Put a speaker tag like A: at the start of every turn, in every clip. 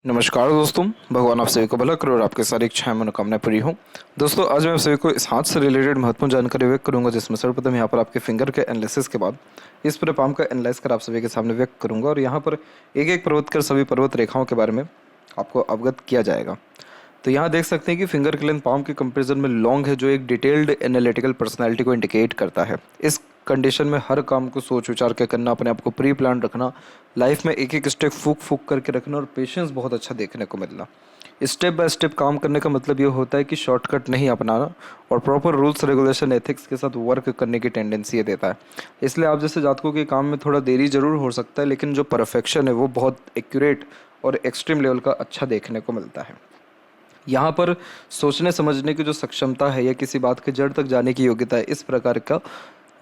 A: नमस्कार दोस्तों, भगवान आप सभी को भला करे और आपके सारी इच्छाएं मनोकामनाएं पूरी हों। दोस्तों, आज मैं आप सभी को इस हाथ से रिलेटेड महत्वपूर्ण जानकारी व्यक्त करूंगा, जिसमें सर्वप्रथम यहाँ पर आपके फिंगर के एनालिसिस के बाद इस पूरे पाम का एनालाइज कर आप सभी के सामने व्यक्त करूंगा और यहाँ पर एक एक पर्वत कर सभी पर्वत रेखाओं के बारे में आपको अवगत किया जाएगा। तो यहाँ देख सकते हैं कि फिंगर की लेंथ पाम के कंपेरिजन में लॉन्ग है, जो एक डिटेल्ड एनालिटिकल पर्सनैलिटी को इंडिकेट करता है। इस कंडीशन में हर काम को सोच विचार के करना, अपने आप को प्री प्लान रखना, लाइफ में एक एक स्टेप फूक फूक करके रखना और पेशेंस बहुत अच्छा देखने को मिलना। स्टेप बाय स्टेप काम करने का मतलब ये होता है कि शॉर्टकट नहीं अपनाना और प्रॉपर रूल्स रेगुलेशन एथिक्स के साथ वर्क करने की टेंडेंसी ये देता है। इसलिए आप जैसे जातकों के काम में थोड़ा देरी जरूर हो सकता है, लेकिन जो परफेक्शन है वो बहुत एक्यूरेट और एक्सट्रीम लेवल का अच्छा देखने को मिलता है। यहाँ पर सोचने समझने की जो सक्षमता है या किसी बात के जड़ तक जाने की योग्यता है, इस प्रकार का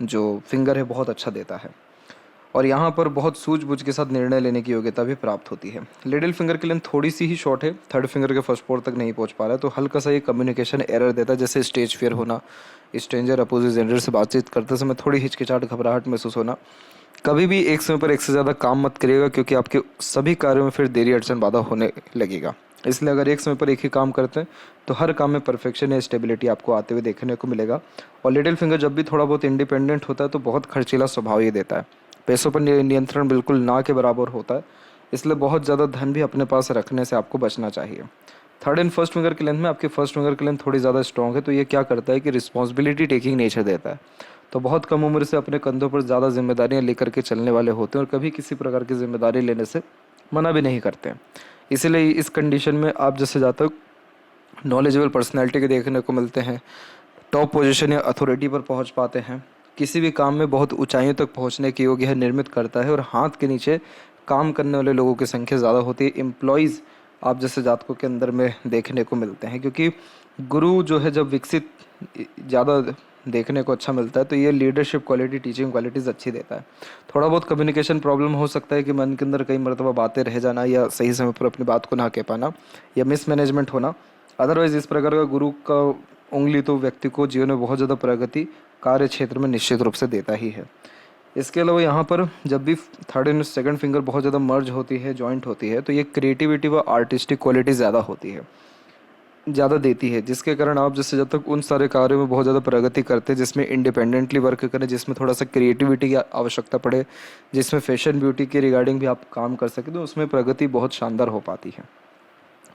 A: जो फिंगर है बहुत अच्छा देता है। और यहाँ पर बहुत सूझबूझ के साथ निर्णय लेने की योग्यता भी प्राप्त होती है। लिटिल फिंगर की लेंथ थोड़ी सी ही शॉर्ट है, थर्ड फिंगर के फर्स्ट पोर तक नहीं पहुँच पा रहा है, तो हल्का सा ये कम्युनिकेशन एरर देता है, जैसे स्टेज फियर होना, स्ट्रेंजर अपोजिट जेंडर से बातचीत करते समय थोड़ी हिचकिचाहट घबराहट महसूस होना। कभी भी एक समय पर एक से ज़्यादा काम मत करिएगा, क्योंकि आपके सभी कार्यों में फिर देरी अड़चन बाधा होने लगेगा। इसलिए अगर एक समय पर एक ही काम करते हैं तो हर काम में परफेक्शन या स्टेबिलिटी आपको आते हुए देखने को मिलेगा। और लिटिल फिंगर जब भी थोड़ा बहुत इंडिपेंडेंट होता है तो बहुत खर्चीला स्वभाव ये देता है। पैसों पर नियंत्रण बिल्कुल ना के बराबर होता है, इसलिए बहुत ज़्यादा धन भी अपने पास रखने से आपको बचना चाहिए। थर्ड एंड फर्स्ट फिंगर की लेंथ में आपकी फर्स्ट फिंगर की लेंथ थोड़ी ज़्यादा स्ट्रॉन्ग है, तो ये क्या करता है कि रिस्पॉन्सिबिलिटी टेकिंग नेचर देता है। तो बहुत कम उम्र से अपने कंधों पर ज़्यादा जिम्मेदारियां लेकर के चलने वाले होते हैं और कभी किसी प्रकार की जिम्मेदारी लेने से मना भी नहीं करते हैं। इसीलिए इस कंडीशन में आप जैसे जातक नॉलेजेबल पर्सनैलिटी के देखने को मिलते हैं, टॉप पोजीशन या अथॉरिटी पर पहुंच पाते हैं, किसी भी काम में बहुत ऊंचाइयों तक पहुंचने की योग्य है निर्मित करता है और हाथ के नीचे काम करने वाले लोगों की संख्या ज़्यादा होती है। एम्प्लॉयज़ आप जैसे जातकों के अंदर में देखने को मिलते हैं, क्योंकि गुरु जो है जब विकसित ज़्यादा देखने को अच्छा मिलता है तो ये लीडरशिप क्वालिटी, टीचिंग क्वालिटीज़ अच्छी देता है। थोड़ा बहुत कम्युनिकेशन प्रॉब्लम हो सकता है कि मन के अंदर कई मरतबा बातें रह जाना या सही समय पर अपनी बात को ना कह पाना या मिसमैनेजमेंट होना। अदरवाइज इस प्रकार का गुरु का उंगली तो व्यक्ति को जीवन में बहुत ज़्यादा प्रगति कार्य क्षेत्र में निश्चित रूप से देता ही है। इसके अलावा यहाँ पर जब भी थर्ड एंड सेकंड फिंगर बहुत ज़्यादा मर्ज होती है, जॉइंट होती है, तो ये क्रिएटिविटी व आर्टिस्टिक क्वालिटी ज़्यादा होती है, ज़्यादा देती है, जिसके कारण आप जैसे जब तक उन सारे कार्यों में बहुत ज़्यादा प्रगति करते हैं जिसमें इंडिपेंडेंटली वर्क करें, जिसमें थोड़ा सा क्रिएटिविटी की आवश्यकता पड़े, जिसमें फैशन ब्यूटी के रिगार्डिंग भी आप काम कर सकें, तो उसमें प्रगति बहुत शानदार हो पाती है।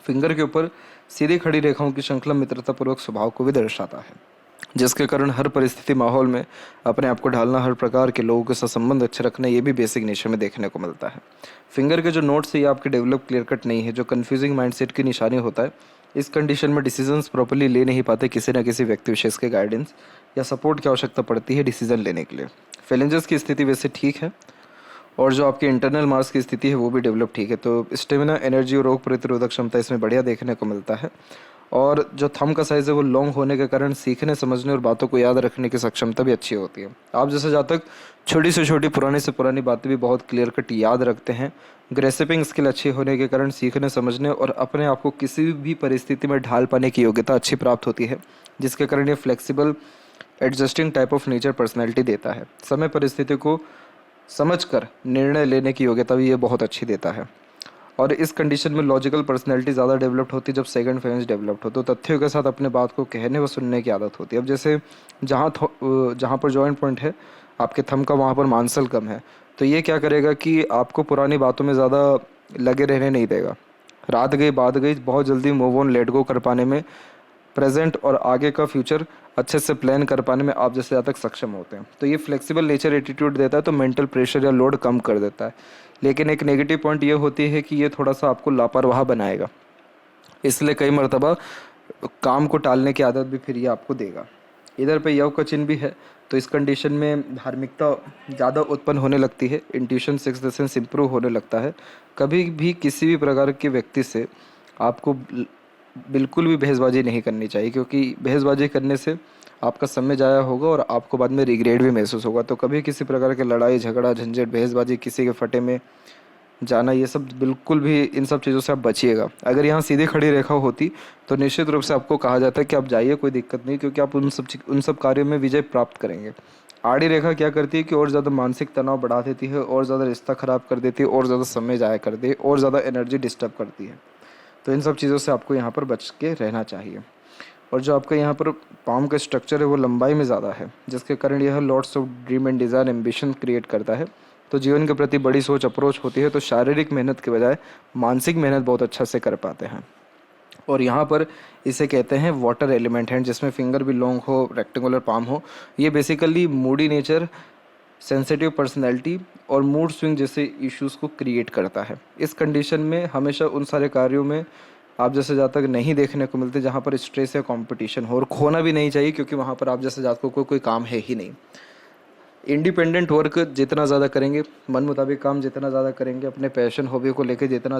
A: फिंगर के ऊपर सीधी खड़ी रेखाओं की श्रृंखला मित्रतापूर्वक स्वभाव को भी दर्शाता है, जिसके कारण हर परिस्थिति माहौल में अपने आप को ढालना, हर प्रकार के लोगों के साथ संबंध अच्छे रखना, ये भी बेसिक नेचर में देखने को मिलता है। फिंगर के जो नोट्स है ये आपके डेवलप क्लियर कट नहीं है, जो कन्फ्यूजिंग माइंडसेट की निशानी होता है। इस कंडीशन में डिसीजंस प्रॉपर्ली ले नहीं पाते, किसी न किसी व्यक्ति विशेष के गाइडेंस या सपोर्ट की आवश्यकता पड़ती है डिसीजन लेने के लिए। फेलेंजर्स की स्थिति वैसे ठीक है और जो आपकी इंटरनल मार्क्स की स्थिति है वो भी डेवलप ठीक है, तो स्टेमिना, एनर्जी और रोग प्रतिरोधक क्षमता इसमें बढ़िया देखने को मिलता है। और जो थंब का साइज़ है वो लॉन्ग होने के कारण सीखने, समझने और बातों को याद रखने की सक्षमता भी अच्छी होती है। आप जैसे जहाँ तक छोटी से छोटी, पुरानी से पुरानी बातें भी बहुत क्लियर कट याद रखते हैं। ग्रेसिपिंग स्किल अच्छी होने के कारण सीखने, समझने और अपने आप को किसी भी परिस्थिति में ढाल पाने की योग्यता अच्छी प्राप्त होती है, जिसके कारण ये flexible adjusting type of nature personality देता है। समय परिस्थिति को समझकर निर्णय लेने की योग्यता भी ये बहुत अच्छी देता है। और इस कंडीशन में लॉजिकल पर्सनैलिटी ज़्यादा डेवलप्ड होती है जब सेकंड फेज डेवलप्ड हो, तो तथ्यों के साथ अपने बात को कहने व सुनने की आदत होती है। अब जैसे जहाँ पर जॉइंट पॉइंट है आपके थंब का, वहाँ पर मांसल कम है, तो ये क्या करेगा कि आपको पुरानी बातों में ज़्यादा लगे रहने नहीं देगा। रात गई बात गई, बहुत जल्दी मूव ऑन लेट गो कर पाने में, प्रेजेंट और आगे का फ्यूचर अच्छे से प्लान कर पाने में आप जैसे ज़्यादा तक सक्षम होते हैं। तो ये फ्लेक्सिबल नेचर एटीट्यूड देता है, तो मेंटल प्रेशर या लोड कम कर देता है। लेकिन एक नेगेटिव पॉइंट ये होती है कि ये थोड़ा सा आपको लापरवाह बनाएगा, इसलिए कई मरतबा काम को टालने की आदत भी फिर ये आपको देगा। इधर पे यव का चिन्ह भी है, तो इस कंडीशन में धार्मिकता ज़्यादा उत्पन्न होने लगती है, इंट्यूशन, सिक्स्थ सेंस इंप्रूव होने लगता है। कभी भी किसी भी प्रकार के व्यक्ति से आपको बिल्कुल भी बहसबाजी नहीं करनी चाहिए, क्योंकि बहसबाजी करने से आपका समय जाया होगा और आपको बाद में रिग्रेट भी महसूस होगा। तो कभी किसी प्रकार के लड़ाई झगड़ा, झंझट, बहसबाजी, किसी के फटे में जाना, ये सब बिल्कुल भी, इन सब चीज़ों से आप बचिएगा। अगर यहाँ सीधी खड़ी रेखा होती तो निश्चित रूप से आपको कहा जाता है कि आप जाइए, कोई दिक्कत नहीं, क्योंकि आप उन सब कार्यों में विजय प्राप्त करेंगे। आड़ी रेखा क्या करती है कि और ज़्यादा मानसिक तनाव बढ़ा देती है, और ज़्यादा रिश्ता ख़राब कर देती है, और ज़्यादा समय ज़ाया कर देती है, और ज़्यादा एनर्जी डिस्टर्ब करती है। तो इन सब चीज़ों से आपको यहाँ पर बच के रहना चाहिए। और जो आपका यहाँ पर पाम का स्ट्रक्चर है वो लंबाई में ज़्यादा है, जिसके कारण यह lots of dream and desire ambition create करता है। तो जीवन के प्रति बड़ी सोच अप्रोच होती है, तो शारीरिक मेहनत के बजाय मानसिक मेहनत बहुत अच्छा से कर पाते हैं। और यहाँ पर इसे कहते हैं वाटर एलिमेंट हैंड, जिसमें फिंगर भी लॉन्ग हो, रेक्टेंगुलर पाम हो। ये basically Moody nature, sensitive personality और मूड स्विंग जैसे इश्यूज़ को क्रिएट करता है। इस कंडीशन में हमेशा उन सारे कार्यों में आप जैसे जातक नहीं देखने को मिलते जहाँ पर स्ट्रेस या कंपटीशन हो, और खोना भी नहीं चाहिए, क्योंकि वहाँ पर आप जैसे जातकों को कोई काम है ही नहीं। इंडिपेंडेंट वर्क जितना ज़्यादा करेंगे, मन मुताबिक काम जितना ज़्यादा करेंगे, अपने पैशन हॉबी को लेकर जितना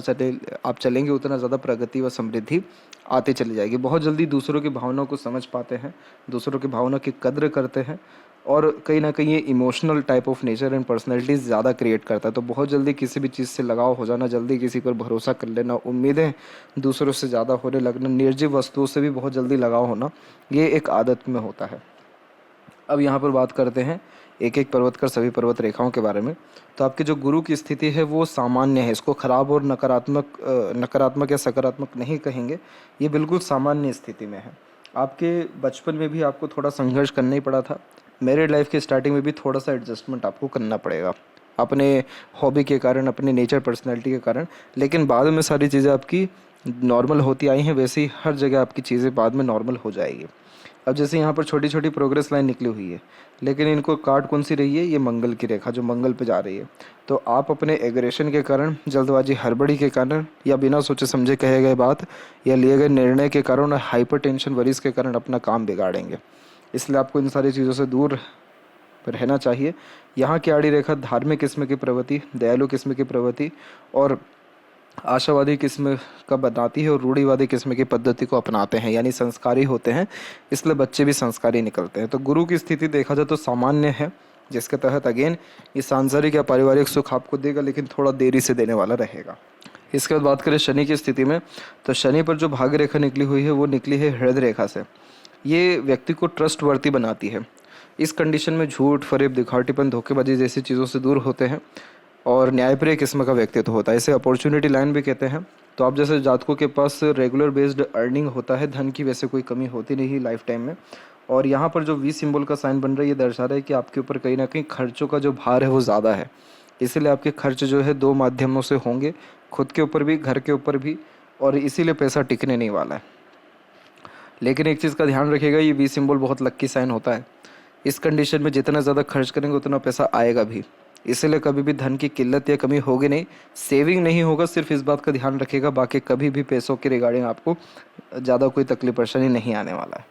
A: आप चलेंगे, उतना ज़्यादा प्रगति व समृद्धि आते चली जाएगी। बहुत जल्दी दूसरों की भावनाओं को समझ पाते हैं, दूसरों की भावना की कद्र करते हैं, और कहीं ना कहीं ये emotional type of nature and personality ज़्यादा क्रिएट करता है। तो बहुत जल्दी किसी भी चीज़ से लगाव हो जाना, जल्दी किसी पर भरोसा कर लेना, उम्मीदें दूसरों से ज़्यादा होने लगना, निर्जीव वस्तुओं से भी बहुत जल्दी लगाव होना, ये एक आदत में होता है। अब यहाँ पर बात करते हैं एक एक पर्वत कर सभी पर्वत रेखाओं के बारे में। तो आपके जो गुरु की स्थिति है वो सामान्य है, इसको खराब और नकारात्मक या सकारात्मक नहीं कहेंगे, ये बिल्कुल सामान्य स्थिति में है। आपके बचपन में भी आपको थोड़ा संघर्ष करना ही पड़ा था, मैरिड लाइफ के स्टार्टिंग में भी थोड़ा सा एडजस्टमेंट आपको करना पड़ेगा अपने हॉबी के कारण, अपने नेचर पर्सनैलिटी के कारण, लेकिन बाद में सारी चीज़ें आपकी नॉर्मल होती आई हैं। वैसे ही हर जगह आपकी चीज़ें बाद में नॉर्मल हो जाएगी। अब जैसे यहाँ पर छोटी छोटी प्रोग्रेस लाइन निकली हुई है, लेकिन इनको काट कौन सी रही है, ये मंगल की रेखा जो मंगल पे जा रही है। तो आप अपने एग्रेशन के कारण, जल्दबाजी हड़बड़ी के कारण, या बिना सोचे समझे कहे गए बात या लिए गए निर्णय के कारण और हाइपर टेंशन वरीज के कारण अपना काम बिगाड़ेंगे। इसलिए आपको इन सारी चीज़ों से दूर रहना चाहिए। यहाँ की आड़ी रेखा धार्मिक किस्म की प्रवृत्ति, दयालु किस्म की प्रवृत्ति और आशावादी किस्म का बताती है, और रूढ़िवादी किस्म की पद्धति को अपनाते हैं, यानी संस्कारी होते हैं, इसलिए बच्चे भी संस्कारी निकलते हैं। तो गुरु की स्थिति देखा जाए तो सामान्य है, जिसके तहत अगेन ये सांसारिक या पारिवारिक सुख आपको देगा, लेकिन थोड़ा देरी से देने वाला रहेगा। इसके बाद बात करें शनि की स्थिति में, तो शनि पर जो भाग्य रेखा निकली हुई है वो निकली है हृदय रेखा से। ये व्यक्ति को ट्रस्टवर्दी बनाती है। इस कंडीशन में झूठ, फरेब, दिखावटीपन, धोखेबाजी जैसी चीज़ों से दूर होते हैं, और न्यायप्रिय किस्म का व्यक्तित्व होता है। इसे अपॉर्चुनिटी लाइन भी कहते हैं। तो आप जैसे जातकों के पास रेगुलर बेस्ड अर्निंग होता है, धन की वैसे कोई कमी होती नहीं लाइफ टाइम में। और यहाँ पर जो वी सिंबल का साइन बन रहा है, ये दर्शा रहा है कि आपके ऊपर कहीं ना कहीं खर्चों का जो भार है वो ज़्यादा है। इसीलिए आपके खर्च जो है दो माध्यमों से होंगे, खुद के ऊपर भी, घर के ऊपर भी, और इसीलिए पैसा टिकने नहीं वाला है। लेकिन एक चीज़ का ध्यान रखिएगा, ये वी सिंबल बहुत लक्की साइन होता है। इस कंडीशन में जितना ज़्यादा खर्च करेंगे उतना पैसा आएगा भी, इसलिए कभी भी धन की किल्लत या कमी होगी नहीं, सेविंग नहीं होगा। सिर्फ इस बात का ध्यान रखिएगा, बाकी कभी भी पैसों के रिगार्डिंग आपको ज़्यादा कोई तकलीफ परेशानी नहीं आने वाला है।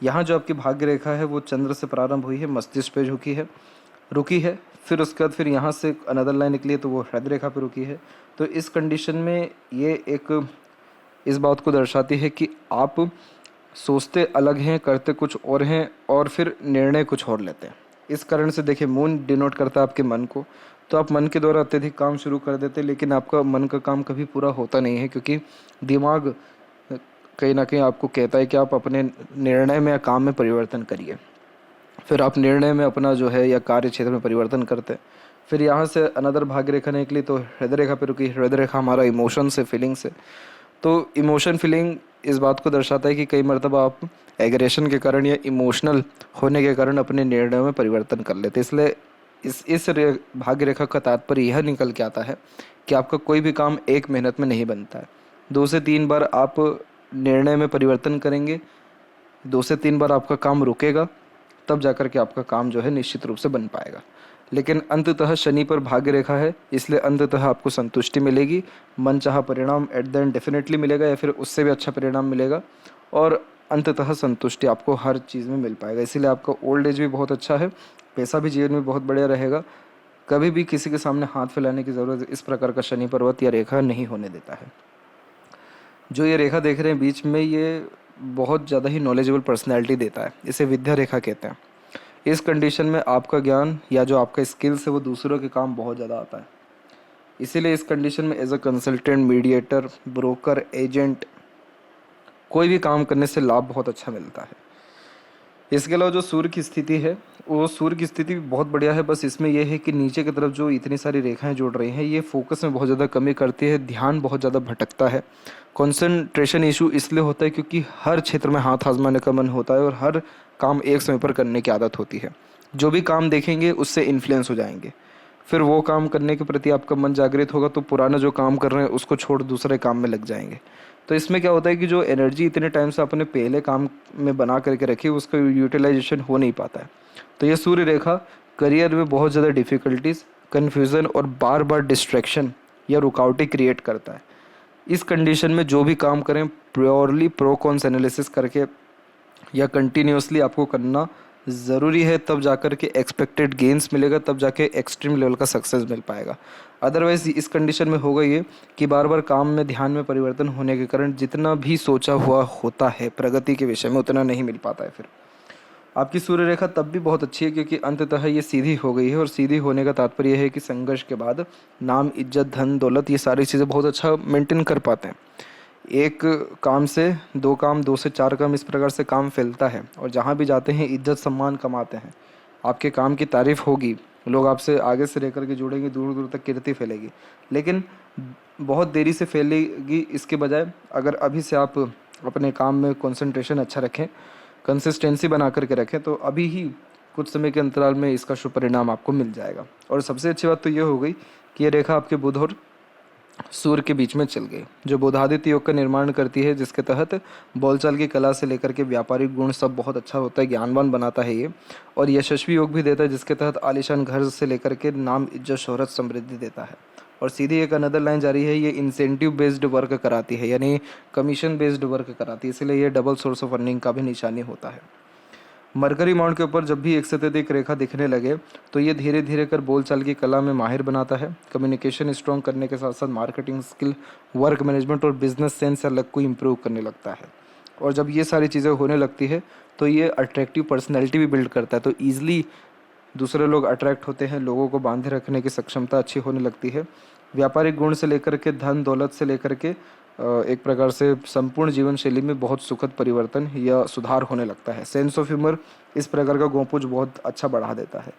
A: यहाँ जो आपकी भाग्य रेखा है वो चंद्र से प्रारंभ हुई है, मस्तिष्क पे रुकी है, फिर उसके बाद फिर यहाँ से अनदर लाइन निकली है तो वो हृदय रेखा पे रुकी है। तो इस कंडीशन में ये एक इस बात को दर्शाती है कि आप सोचते अलग हैं, करते कुछ और हैं, और फिर निर्णय कुछ और लेते हैं। इस कारण से देखिए, मून डिनोट करता है आपके मन को। तो आप मन के द्वारा अत्यधिक काम शुरू कर देते हैं, लेकिन आपका मन का काम कभी पूरा होता नहीं है, क्योंकि दिमाग कहीं ना कहीं आपको कहता है कि आप अपने निर्णय में या काम में परिवर्तन करिए। फिर आप निर्णय में अपना जो है या कार्य क्षेत्र में परिवर्तन करते हैं। फिर यहाँ से अनदर भाग्य रेखा निकली तो हृदय रेखा पर रुकी। हृदय रेखा हमारा इमोशन से, फीलिंग से। तो इमोशन फीलिंग इस बात को दर्शाता है कि कई मरतबा आप एग्रेशन के कारण या इमोशनल होने के कारण अपने निर्णयों में परिवर्तन कर लेते। इसलिए इस भाग्य रेखा का तात्पर्य यह निकल के आता है कि आपका कोई भी काम एक मेहनत में नहीं बनता है। 2 से 3 बार आप निर्णय में परिवर्तन करेंगे, 2 से 3 बार आपका काम रुकेगा, तब जाकर के आपका काम जो है निश्चित रूप से बन पाएगा। लेकिन अंततः शनि पर भाग्य रेखा है, इसलिए अंततः आपको संतुष्टि मिलेगी, मनचाहा परिणाम एट द एंड डेफिनेटली मिलेगा, या फिर उससे भी अच्छा परिणाम मिलेगा, और अंततः संतुष्टि आपको हर चीज़ में मिल पाएगा। इसीलिए आपका ओल्ड एज भी बहुत अच्छा है, पैसा भी जीवन में बहुत बढ़िया रहेगा। कभी भी किसी के सामने हाथ फैलाने की ज़रूरत इस प्रकार का शनि पर्वत या रेखा नहीं होने देता है। जो ये रेखा देख रहे हैं बीच में, ये बहुत ज़्यादा ही नॉलेजेबल पर्सनैलिटी देता है, इसे विद्या रेखा कहते हैं। इस कंडीशन में आपका ज्ञान या जो आपका स्किल्स है वो दूसरों के काम बहुत ज़्यादा आता है। इसीलिए इस कंडीशन में as a consultant, mediator, broker, agent, कोई भी काम करने से लाभ बहुत अच्छा मिलता है। इसके अलावा जो सूर्य की स्थिति है, वो सूर्य की स्थिति भी बहुत बढ़िया है। बस इसमें यह है कि नीचे की तरफ जो इतनी सारी रेखाएं जुड़ रही हैं, ये फोकस में बहुत ज़्यादा कमी करती है, ध्यान बहुत ज़्यादा भटकता है। कंसंट्रेशन इशू इसलिए होता है क्योंकि हर क्षेत्र में हाथ आजमाने का मन होता है और हर काम एक समय पर करने की आदत होती है। जो भी काम देखेंगे उससे इन्फ्लुएंस हो जाएंगे, फिर वो काम करने के प्रति आपका मन जागृत होगा तो पुराना जो काम कर रहे हैं उसको छोड़ दूसरे काम में लग जाएंगे। तो इसमें क्या होता है कि जो एनर्जी इतने टाइम से आपने पहले काम में बना करके रखी उसका यूटिलाइजेशन हो नहीं पाता है। तो ये सूर्य रेखा करियर में बहुत ज़्यादा डिफ़िकल्टीज, कन्फ्यूज़न और बार बार डिस्ट्रैक्शन या रुकावटें क्रिएट करता है। इस कंडीशन में जो भी काम करें प्योरली प्रो कॉन्स एनालिसिस करके या कंटिन्यूसली आपको करना ज़रूरी है, तब जाकर के एक्सपेक्टेड गेंस मिलेगा, तब जाके एक्सट्रीम लेवल का सक्सेस मिल पाएगा। अदरवाइज इस कंडीशन में होगा ये कि बार बार काम में ध्यान में परिवर्तन होने के कारण जितना भी सोचा हुआ होता है प्रगति के विषय में उतना नहीं मिल पाता है। फिर आपकी सूर्य रेखा तब भी बहुत अच्छी है क्योंकि अंततः ये सीधी हो गई है, और सीधी होने का तात्पर्य यह है कि संघर्ष के बाद नाम, इज्जत, धन, दौलत, ये सारी चीज़ें बहुत अच्छा मेंटेन कर पाते हैं। एक काम से दो काम, दो से चार काम, इस प्रकार से काम फैलता है और जहाँ भी जाते हैं इज्जत सम्मान कमाते हैं। आपके काम की तारीफ होगी, लोग आपसे आगे से लेकर के जुड़ेंगे, दूर दूर तक कीर्ति फैलेगी। लेकिन बहुत देरी से फैलेगी, इसके बजाय अगर अभी से आप अपने काम में कंसंट्रेशन अच्छा रखें, कंसिस्टेंसी बना करके रखें, तो अभी ही कुछ समय के अंतराल में इसका शुभ परिणाम आपको मिल जाएगा। और सबसे अच्छी बात तो ये हो गई कि ये रेखा आपके बुध और सूर्य के बीच में चल गई, जो बुधादित्य योग का निर्माण करती है, जिसके तहत बोलचाल की कला से लेकर के व्यापारिक गुण सब बहुत अच्छा होता है, ज्ञानवान बनाता है ये। और यशस्वी योग भी देता है, जिसके तहत आलीशान घर से लेकर के नाम, इज्जत, शोहरत, समृद्धि देता है। और सीधी एक अनदर लाइन जारी है, ये इंसेंटिव बेस्ड वर्क कराती है, यानी कमीशन बेस्ड वर्क कराती है, इसलिए ये डबल सोर्स ऑफ अर्निंग का भी निशानी होता है। मरकरी माउंट के ऊपर जब भी एक से अधिक रेखा दिखने लगे तो ये धीरे धीरे कर बोलचाल की कला में माहिर बनाता है, कम्युनिकेशन स्ट्रॉन्ग करने के साथ साथ मार्केटिंग स्किल, वर्क मैनेजमेंट और बिजनेस सेंस अलग को इम्प्रूव करने लगता है। और जब ये सारी चीज़ें होने लगती है तो ये अट्रैक्टिव पर्सनैलिटी भी बिल्ड करता है, तो ईजिली दूसरे लोग अट्रैक्ट होते हैं, लोगों को बांधे रखने की सक्षमता अच्छी होने लगती है। व्यापारिक गुण से लेकर के धन दौलत से लेकर के एक प्रकार से संपूर्ण जीवन शैली में बहुत सुखद परिवर्तन या सुधार होने लगता है। सेंस ऑफ ह्यूमर इस प्रकार का गोपुज बहुत अच्छा बढ़ा देता है।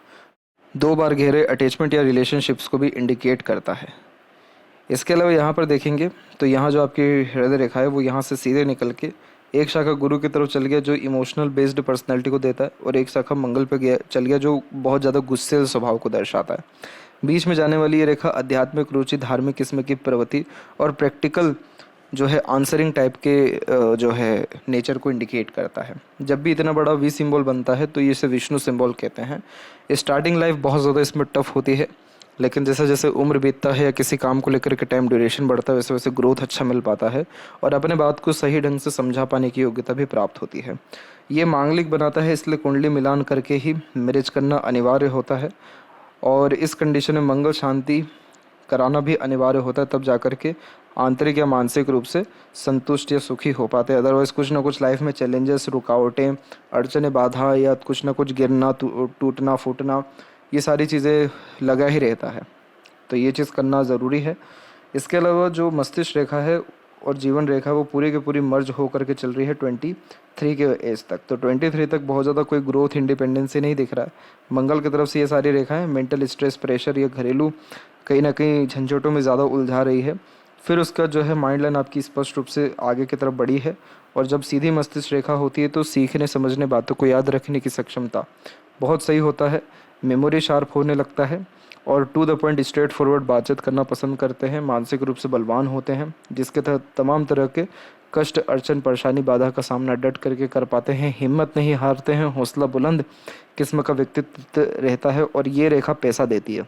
A: दो बार गहरे अटैचमेंट या रिलेशनशिप्स को भी इंडिकेट करता है। इसके अलावा यहाँ पर देखेंगे तो यहाँ जो आपकी हृदय रेखा है वो यहाँ से सीधे निकल के एक शाखा गुरु की तरफ चल गया, जो इमोशनल बेस्ड पर्सनैलिटी को देता है, और एक शाखा मंगल पे गया चल गया, जो बहुत ज़्यादा गुस्से स्वभाव को दर्शाता है। बीच में जाने वाली ये रेखा आध्यात्मिक रुचि, धार्मिक किस्म की प्रवृत्ति और प्रैक्टिकल जो है आंसरिंग टाइप के जो है नेचर को इंडिकेट करता है। जब भी इतना बड़ा वी सिंबल बनता है तो ये इसे विष्णु सिंबल कहते हैं। स्टार्टिंग लाइफ बहुत ज़्यादा इसमें टफ होती है, लेकिन जैसे जैसे उम्र बीतता है या किसी काम को लेकर के टाइम ड्यूरेशन बढ़ता है, वैसे वैसे ग्रोथ अच्छा मिल पाता है और अपने बात को सही ढंग से समझा पाने की योग्यता भी प्राप्त होती है। ये मांगलिक बनाता है, इसलिए कुंडली मिलान करके ही मैरिज करना अनिवार्य होता है, और इस कंडीशन में मंगल शांति कराना भी अनिवार्य होता है, तब जाकर के आंतरिक या मानसिक रूप से संतुष्ट या सुखी हो पाते हैं। अदरवाइज कुछ ना कुछ लाइफ में चैलेंजेस, रुकावटें, अड़चने, बाधा या कुछ ना कुछ गिरना, टूटना फूटना, ये सारी चीज़ें लगा ही रहता है। तो ये चीज़ करना ज़रूरी है। इसके अलावा जो मस्तिष्क रेखा है और जीवन रेखा है वो पूरी की पूरी मर्ज होकर के चल रही है 23 के एज तक। तो 23 तक बहुत ज़्यादा कोई ग्रोथ, इंडिपेंडेंसी नहीं दिख रहा है। मंगल की तरफ से ये सारी रेखाएं मेंटल स्ट्रेस, प्रेशर या घरेलू कहीं ना कहीं झंझटों में ज़्यादा उलझा रही है। फिर उसका जो है माइंड लाइन आपकी स्पष्ट रूप से आगे की तरफ बढ़ी है, और जब सीधी मस्तिष्क रेखा होती है तो सीखने, समझने, बातों को याद रखने की सक्षमता बहुत सही होता है, मेमोरी शार्प होने लगता है और to the point straightforward बातचीत करना पसंद करते हैं, मानसिक रूप से बलवान होते हैं, जिसके तहत तमाम तरह के कष्ट, अड़चन, परेशानी, बाधा का सामना डट करके कर पाते हैं, हिम्मत नहीं हारते हैं, हौसला बुलंद किस्म का व्यक्तित्व रहता है, और ये रेखा पैसा देती है।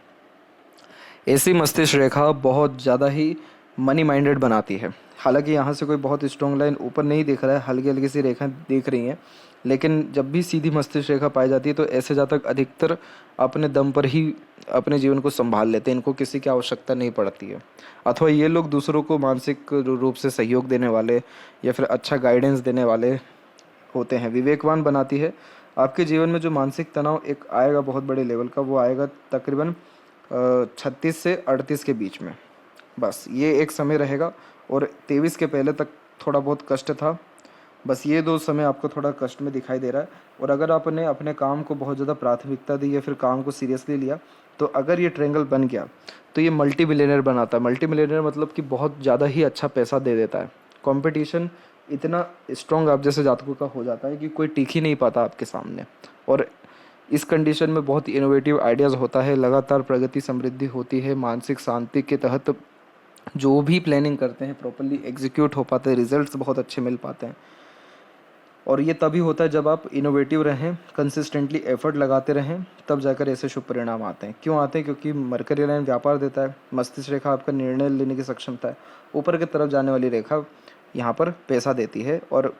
A: ऐसी मस्तिष्क रेखा बहुत ज़्यादा ही मनी माइंडेड बनाती है। हालांकि यहाँ से कोई बहुत स्ट्रॉन्ग लाइन ऊपर नहीं दिख रहा है, हल्की हल्की सी रेखा दिख रही हैं, लेकिन जब भी सीधी मस्तिष्क रेखा पाई जाती है तो ऐसे जातक अधिकतर अपने दम पर ही अपने जीवन को संभाल लेते हैं, इनको किसी की आवश्यकता नहीं पड़ती है। अथवा ये लोग दूसरों को मानसिक रूप से सहयोग देने वाले या फिर अच्छा गाइडेंस देने वाले होते हैं। विवेकवान बनाती है। आपके जीवन में जो मानसिक तनाव एक आएगा बहुत बड़े लेवल का, वो आएगा तकरीबन 36 से 38 के बीच में। बस ये एक समय रहेगा, और 23 के पहले तक थोड़ा बहुत कष्ट था, बस ये 2 समय आपको थोड़ा कष्ट में दिखाई दे रहा है। और अगर आपने अपने काम को बहुत ज़्यादा प्राथमिकता दी या फिर काम को सीरियसली लिया, तो अगर ये ट्रायंगल बन गया तो ये मल्टी बिलियनर बनाता है। मल्टी बिलियनर मतलब कि बहुत ज़्यादा ही अच्छा पैसा दे देता है। कंपटीशन इतना स्ट्रॉन्ग आप जैसे जातकों का हो जाता है कि कोई टिक ही नहीं पाता आपके सामने। और इस कंडीशन में बहुत इनोवेटिव आइडियाज़ होता है, लगातार प्रगति समृद्धि होती है, मानसिक शांति के तहत जो भी प्लानिंग करते हैं प्रॉपरली एग्जीक्यूट हो पाते हैं, रिजल्ट्स बहुत अच्छे मिल पाते हैं। और ये तभी होता है जब आप इनोवेटिव रहें, कंसिस्टेंटली एफर्ट लगाते रहें, तब जाकर ऐसे शुभ परिणाम आते हैं। क्यों आते हैं? क्योंकि मरकरी लाइन व्यापार देता है, मस्तिष्क रेखा आपका निर्णय लेने की सक्षमता है, ऊपर की तरफ जाने वाली रेखा यहाँ पर पैसा देती है और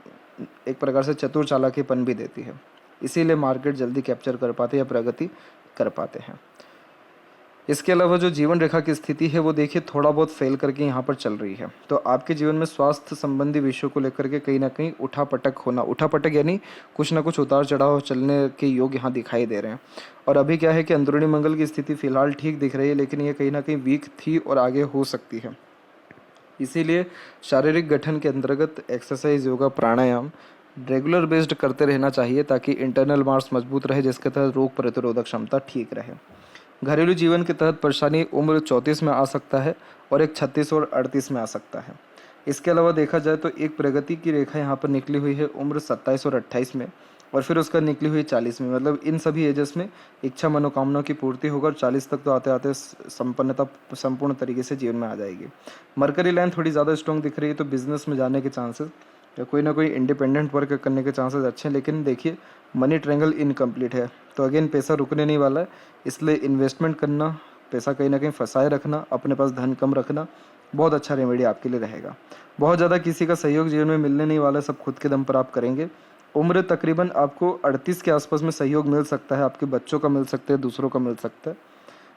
A: एक प्रकार से चतुर चालाकीपन भी देती है। इसीलिए मार्केट जल्दी कैप्चर कर पाते हैं या प्रगति कर पाते हैं। इसके अलावा जो जीवन रेखा की स्थिति है वो देखिए थोड़ा बहुत फेल करके यहाँ पर चल रही है। तो आपके जीवन में स्वास्थ्य संबंधी विषयों को लेकर के कहीं ना कहीं उठापटक होना, उठापटक यानी कुछ ना कुछ उतार चढ़ाव चलने के योग यहाँ दिखाई दे रहे हैं। और अभी क्या है कि अंदरूनी मंगल की स्थिति फिलहाल ठीक दिख रही है, लेकिन ये कहीं ना कहीं वीक थी और आगे हो सकती है। इसीलिए शारीरिक गठन के अंतर्गत एक्सरसाइज, योगा, प्राणायाम रेगुलर बेस्ड करते रहना चाहिए ताकि इंटरनल मार्स मजबूत रहे, जिसके तहत रोग प्रतिरोधक क्षमता ठीक रहे। घरेलू जीवन के तहत परेशानी उम्र 34 में आ सकता है और एक 36 और 38 में आ सकता है। इसके अलावा देखा जाए तो एक प्रगति की रेखा यहाँ पर निकली हुई है उम्र 27 और 28 में, और फिर उसका निकली हुई 40 में। मतलब इन सभी एजेस में इच्छा मनोकामना की पूर्ति होगा और 40 तक तो आते आते संपन्नता संपूर्ण तरीके से जीवन में आ जाएगी। मरकरी लाइन थोड़ी ज़्यादा स्ट्रॉन्ग दिख रही है, तो बिजनेस में जाने के चांसेस या कोई ना कोई इंडिपेंडेंट वर्क करने के चांसेस अच्छे हैं। लेकिन देखिए मनी ट्रायंगल इनकम्प्लीट है, तो अगेन पैसा रुकने नहीं वाला है। इसलिए इन्वेस्टमेंट करना, पैसा कहीं ना कहीं फंसाए रखना, अपने पास धन कम रखना बहुत अच्छा रेमेडी आपके लिए रहेगा। बहुत ज़्यादा किसी का सहयोग जीवन में मिलने नहीं वाला, सब खुद के दम पर आप करेंगे। उम्र तकरीबन आपको 38 के आसपास में सहयोग मिल सकता है, आपके बच्चों का मिल सकता है, दूसरों का मिल सकता है।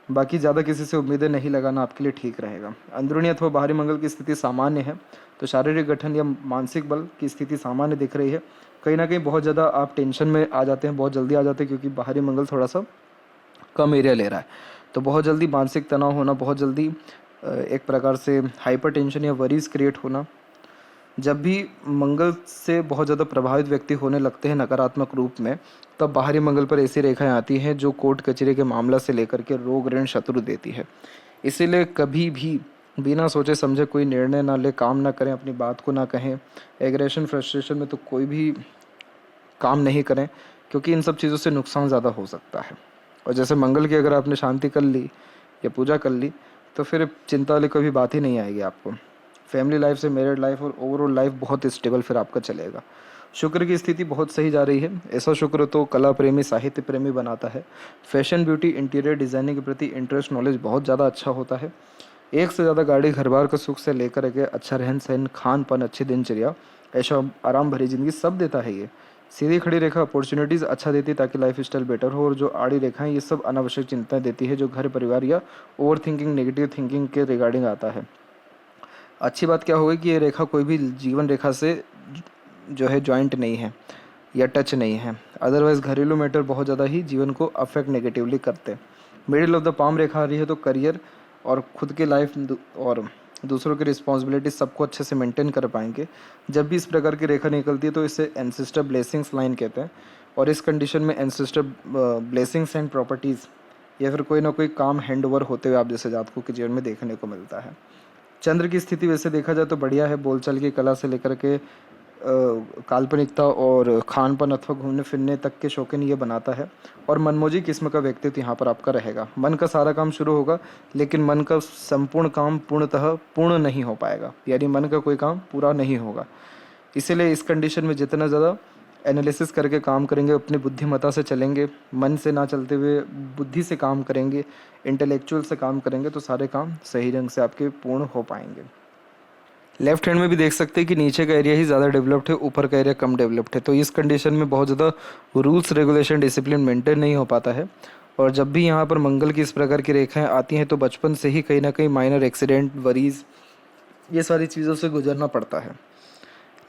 A: बाकी ज़्यादा किसी से उम्मीदें नहीं लगाना आपके लिए ठीक रहेगा। अंदरूनी अथवा बाहरी मंगल की स्थिति सामान्य है, तो शारीरिक गठन या मानसिक बल की स्थिति सामान्य दिख रही है। कहीं ना कहीं बहुत ज़्यादा आप टेंशन में आ जाते हैं, बहुत जल्दी आ जाते हैं, क्योंकि बाहरी मंगल थोड़ा सा कम एरिया ले रहा है। तो बहुत जल्दी मानसिक तनाव होना, बहुत जल्दी एक प्रकार से हाइपर टेंशन या वरीज क्रिएट होना। जब भी मंगल से बहुत ज़्यादा प्रभावित व्यक्ति होने लगते हैं नकारात्मक रूप में, तब बाहरी मंगल पर ऐसी रेखाएं आती हैं जो कोर्ट कचहरी के मामला से लेकर के रोग ऋण शत्रु देती है। इसीलिए कभी भी बिना सोचे समझे कोई निर्णय ना ले, काम ना करें, अपनी बात को ना कहें। एग्रेशन फ्रस्ट्रेशन में तो कोई भी काम नहीं करें, क्योंकि इन सब चीज़ों से नुकसान ज़्यादा हो सकता है। और जैसे मंगल की अगर आपने शांति कर ली या पूजा कर ली, तो फिर चिंता वाली कोई भी बात ही नहीं आएगी आपको। फैमिली लाइफ से मैरिड लाइफ और ओवरऑल लाइफ बहुत स्टेबल फिर आपका चलेगा। शुक्र की स्थिति बहुत सही जा रही है। ऐसा शुक्र तो कला प्रेमी, साहित्य प्रेमी बनाता है। फैशन, ब्यूटी, इंटीरियर डिज़ाइनिंग के प्रति इंटरेस्ट, नॉलेज बहुत ज़्यादा अच्छा होता है। एक से ज़्यादा गाड़ी, घर बार का सुख से लेकर के अच्छा रहन सहन, खान पान, अच्छी दिनचर्या, ऐशो आराम भरी जिंदगी सब देता है ये। सीधी खड़ी रेखा अपॉर्चुनिटीज़ अच्छा देती है ताकि लाइफ स्टाइल बेटर हो, और जो आड़ी रेखाएं ये सब अनावश्यक चिंताएं देती है जो घर परिवार या ओवर थिंकिंग, नेगेटिव थिंकिंग के रिगार्डिंग आता है। अच्छी बात क्या होगी कि ये रेखा कोई भी जीवन रेखा से जो है जॉइंट नहीं है या टच नहीं है। अदरवाइज घरेलू मैटर बहुत ज़्यादा ही जीवन को अफेक्ट नेगेटिवली करते हैं। मिडिल ऑफ द पाम रेखा आ रही है, तो करियर और खुद के लाइफ और दूसरों की रिस्पॉन्सिबिलिटी सबको अच्छे से मेंटेन कर पाएंगे। जब भी इस प्रकार की रेखा निकलती है तो इसे एंसेस्टर ब्लेसिंग्स लाइन कहते हैं। और इस कंडीशन में एंसेस्टर ब्लेसिंग्स एंड प्रॉपर्टीज़ या फिर कोई ना कोई काम हैंड ओवर होते हुए आप जैसे जातकों के जीवन में देखने को मिलता है। चंद्र की स्थिति वैसे देखा जाए तो बढ़िया है। बोलचाल की कला से लेकर के काल्पनिकता और खान पान अथवा घूमने फिरने तक के शौकीन ये बनाता है। और मनमोजी किस्म का व्यक्तित्व यहाँ पर आपका रहेगा। मन का सारा काम शुरू होगा, लेकिन मन का संपूर्ण काम पूर्णतः पूर्ण नहीं हो पाएगा, यानी मन का कोई काम पूरा नहीं होगा। इसीलिए इस कंडीशन में जितना ज़्यादा एनालिसिस करके काम करेंगे, अपनी बुद्धिमत्ता से चलेंगे, मन से ना चलते हुए बुद्धि से काम करेंगे, इंटेलेक्चुअल से काम करेंगे, तो सारे काम सही ढंग से आपके पूर्ण हो पाएंगे। लेफ्ट हैंड में भी देख सकते हैं कि नीचे का एरिया ही ज़्यादा डेवलप्ड है, ऊपर का एरिया कम डेवलप्ड है। तो इस कंडीशन में बहुत ज़्यादा रूल्स, रेगुलेशन, डिसिप्लिन मेंटेन नहीं हो पाता है। और जब भी यहाँ पर मंगल की इस प्रकार की रेखाएं आती हैं तो बचपन से ही कहीं ना कहीं माइनर एक्सीडेंट, वरीज, ये सारी चीज़ों से गुजरना पड़ता है।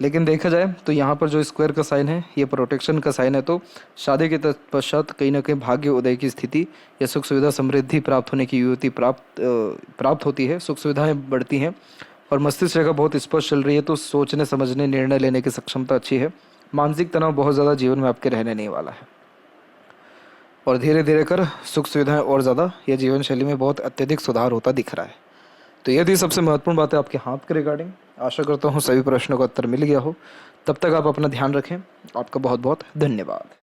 A: लेकिन देखा जाए तो यहाँ पर जो स्क्वायर का साइन है ये प्रोटेक्शन का साइन है। तो शादी के पश्चात कहीं ना कहीं भाग्य उदय की स्थिति या सुख सुविधा, समृद्धि प्राप्त होने की युवती प्राप्त होती है, सुख सुविधाएं बढ़ती हैं। और मस्तिष्क रेखा बहुत स्पष्ट चल रही है, तो सोचने समझने निर्णय लेने की सक्षमता अच्छी है। मानसिक तनाव बहुत ज़्यादा जीवन में आपके रहने नहीं वाला है, और धीरे धीरे कर सुख सुविधाएं और ज़्यादा, यह जीवन शैली में बहुत अत्यधिक सुधार होता दिख रहा है। तो ये थी सबसे महत्वपूर्ण बात है आपके हाथ के रिगार्डिंग। आशा करता हूँ सभी प्रश्नों का उत्तर मिल गया हो। तब तक आप अपना ध्यान रखें। आपका बहुत बहुत धन्यवाद।